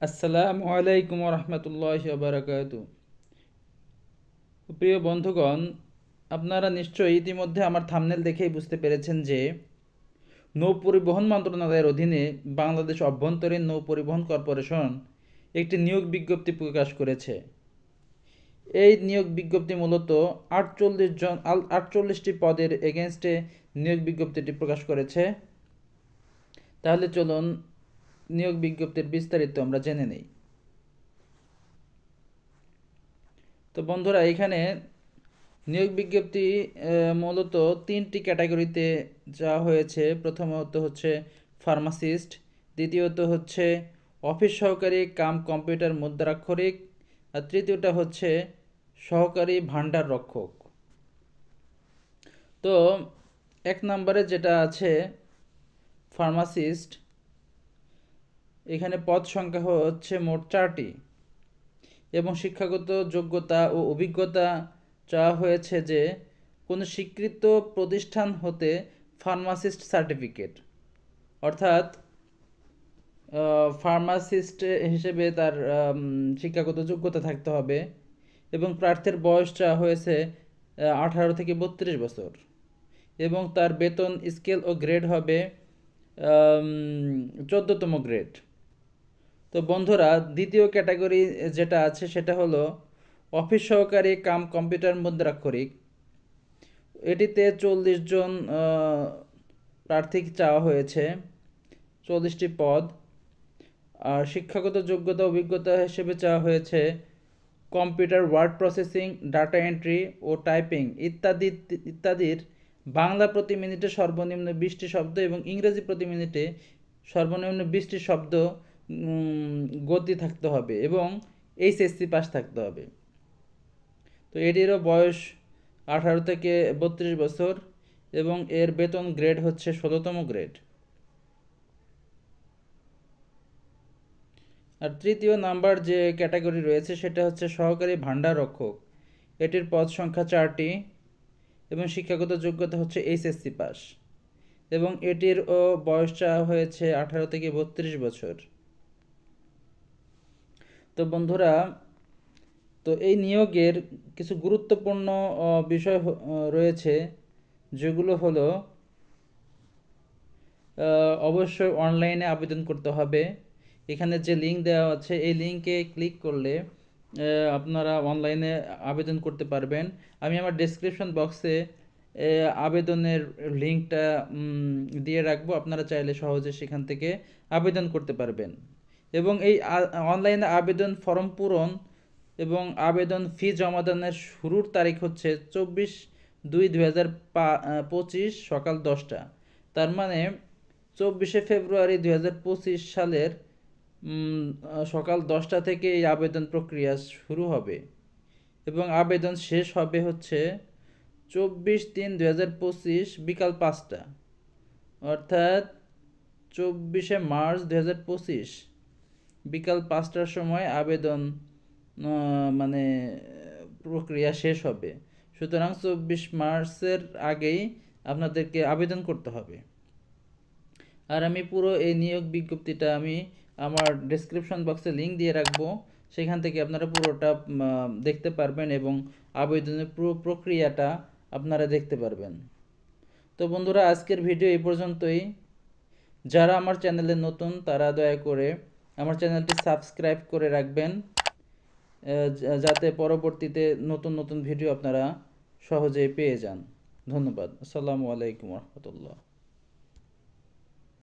আসসালামু আলাইকুম রহমতুল্লাহি ওয়া বারাকাতুহু। প্রিয় বন্ধুগণ, আপনারা নিশ্চয়ই ইতিমধ্যে আমার থাম্বনেল দেখেই বুঝতে পেরেছেন যে নৌ পরিবহন মন্ত্রণালয়ের অধীনে বাংলাদেশ অভ্যন্তরীণ নৌ পরিবহন কর্পোরেশন একটি নিয়োগ বিজ্ঞপ্তি প্রকাশ করেছে। এই নিয়োগ বিজ্ঞপ্তি মূলত 48টি পদের এগেনস্টে নিয়োগ বিজ্ঞপ্তিটি প্রকাশ করেছে। তাহলে চলুন নিয়োগ বিজ্ঞপ্তির বিস্তারিত আমরা জেনে নেই। তো বন্ধুরা, এখানে নিয়োগ বিজ্ঞপ্তি মূলত তিনটি ক্যাটাগরিতে যাওয়া হয়েছে। প্রথমত হচ্ছে ফার্মাসিস্ট, দ্বিতীয়ত হচ্ছে অফিস সহকারী কাম কম্পিউটার মুদ্রাক্ষরিক, আর তৃতীয়টা হচ্ছে সহকারী ভাণ্ডার রক্ষক। তো এক নম্বরে যেটা আছে ফার্মাসিস্ট, এখানে পদ সংখ্যা হচ্ছে মোট 4টি এবং শিক্ষাগত যোগ্যতা ও অভিজ্ঞতা চাওয়া হয়েছে যে কোনো স্বীকৃত প্রতিষ্ঠান হতে ফার্মাসিস্ট সার্টিফিকেট, অর্থাৎ ফার্মাসিস্ট হিসেবে তার শিক্ষাগত যোগ্যতা থাকতে হবে এবং প্রার্থীর বয়স চাওয়া হয়েছে 18 থেকে 32 বছর এবং তার বেতন স্কেল ও গ্রেড হবে 14তম গ্রেড। তো বন্ধুরা, দ্বিতীয় ক্যাটাগরি যেটা আছে সেটা হলো অফিস সহকারী কাম কম্পিউটার মুদ্রাক্ষরিক। এটিতে 40 জন প্রার্থী চাওয়া হয়েছে, 40টি পদ। আর শিক্ষাগত যোগ্যতা অভিজ্ঞতা হিসেবে চাওয়া হয়েছে computer word processing, data entry ও টাইপিং ইত্যাদির বাংলা প্রতি মিনিটে সর্বনিম্ন 20টি শব্দ এবং ইংরেজি প্রতি মিনিটে সর্বনিম্ন 20টি শব্দ গতি থাকতে হবে এবং এইচএসসি পাস থাকতে হবে। তো এটিরও বয়স 18 থেকে 32 বছর এবং এর বেতন গ্রেড হচ্ছে 16তম গ্রেড। আর তৃতীয় নাম্বার যে ক্যাটাগরি রয়েছে সেটা হচ্ছে সহকারী ভাণ্ডার রক্ষক। এটির পদ সংখ্যা 4টি এবং শিক্ষাগত যোগ্যতা হচ্ছে এইচএসসি পাস এবং এটির বয়স চাওয়া হয়েছে 18 থেকে 32 বছর। তো বন্ধুরা, তো এই নিয়োগের কিছু গুরুত্বপূর্ণ বিষয় রয়েছে, যেগুলো হলো অবশ্যই অনলাইনে আবেদন করতে হবে। এখানে যে লিঙ্ক দেওয়া আছে এই লিঙ্কে ক্লিক করলে আপনারা অনলাইনে আবেদন করতে পারবেন। আমি আমার ডেসক্রিপশন বক্সে আবেদনের লিঙ্কটা দিয়ে রাখবো, আপনারা চাইলে সহজে সেখান থেকে আবেদন করতে পারবেন। এবং এই অনলাইনে আবেদন ফর্ম পূরণ এবং আবেদন ফি জমাদানের শুরুর তারিখ হচ্ছে 24/2/2025 সকাল 10টা। তার মানে 24শে ফেব্রুয়ারি 2025 সালের সকাল 10টা থেকে এই আবেদন প্রক্রিয়া শুরু হবে এবং আবেদন শেষ হবে হচ্ছে 24/3/2025 বিকাল 5টা, অর্থাৎ 24শে মার্চ 2025 বিকাল 5টার সময় আবেদন মানে প্রক্রিয়া শেষ হবে। সুতরাং 24 মার্চের আগেই আপনাদেরকে আবেদন করতে হবে। আর আমি পুরো এই নিয়োগ বিজ্ঞপ্তিটা আমি আমার ডেসক্রিপশন বক্সে লিঙ্ক দিয়ে রাখবো, সেখান থেকে আপনারা পুরোটা দেখতে পারবেন এবং আবেদনের পুরো প্রক্রিয়াটা আপনারা দেখতে পারবেন। তো বন্ধুরা, আজকের ভিডিও এই পর্যন্তই। যারা আমার চ্যানেলে নতুন তারা দয়া করে আমার চ্যানেলটি সাবস্ক্রাইব করে রাখবেন, যাতে পরবর্তীতে নতুন নতুন ভিডিও আপনারা সহজেই পেয়ে যান। ধন্যবাদ। আসসালামু আলাইকুম রহমতুল্লাহ।